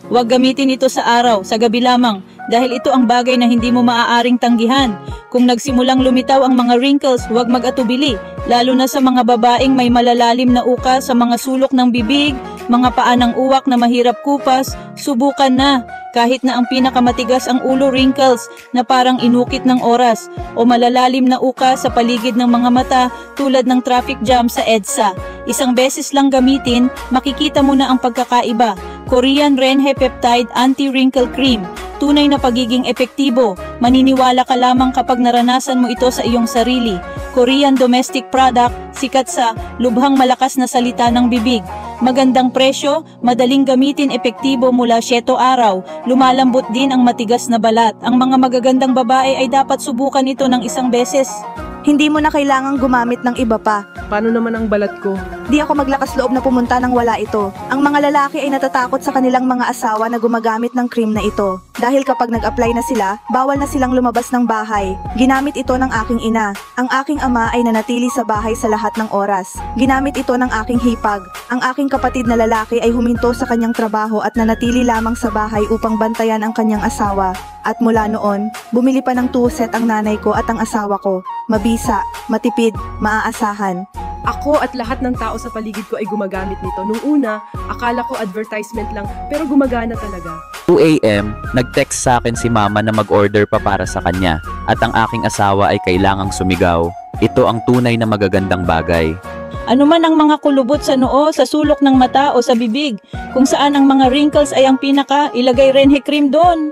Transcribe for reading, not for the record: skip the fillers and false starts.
Huwag gamitin ito sa araw, sa gabi lamang, dahil ito ang bagay na hindi mo maaaring tanggihan. Kung nagsimulang lumitaw ang mga wrinkles, huwag mag-atubili, lalo na sa mga babaeng may malalalim na uka sa mga sulok ng bibig, mga paa ng uwak na mahirap kupas, subukan na. Kahit na ang pinakamatigas ang ulo wrinkles na parang inukit ng oras o malalalim na uka sa paligid ng mga mata tulad ng traffic jam sa EDSA. Isang beses lang gamitin, makikita mo na ang pagkakaiba. Korean Renhe Peptide Anti-Wrinkle Cream. Tunay na pagiging epektibo. Maniniwala ka lamang kapag naranasan mo ito sa iyong sarili. Korean domestic product, sikat sa lubhang malakas na salita ng bibig. Magandang presyo, madaling gamitin, epektibo mula 7 araw. Lumalambot din ang matigas na balat. Ang mga magagandang babae ay dapat subukan ito ng isang beses. Hindi mo na kailangang gumamit ng iba pa. Paano naman ang balat ko? Di ako maglakas loob na pumunta nang wala ito. Ang mga lalaki ay natatakot sa kanilang mga asawa na gumagamit ng cream na ito. Dahil kapag nag-apply na sila, bawal na silang lumabas ng bahay. Ginamit ito ng aking ina. Ang aking ama ay nanatili sa bahay sa lahat ng oras. Ginamit ito ng aking hipag. Ang aking kapatid na lalaki ay huminto sa kanyang trabaho at nanatili lamang sa bahay upang bantayan ang kanyang asawa. At mula noon, bumili pa ng 2 set ang nanay ko at ang asawa ko. Mabisa, matipid, maaasahan. Ako at lahat ng tao sa paligid ko ay gumagamit nito. Nung una, akala ko advertisement lang, pero gumagana talaga. 2 AM, nag-text sa akin si mama na mag-order pa para sa kanya at ang aking asawa ay kailangang sumigaw. Ito ang tunay na magagandang bagay. Ano man ang mga kulubot sa noo, sa sulok ng mata o sa bibig, kung saan ang mga wrinkles ay ang pinaka, ilagay Renhe Cream doon.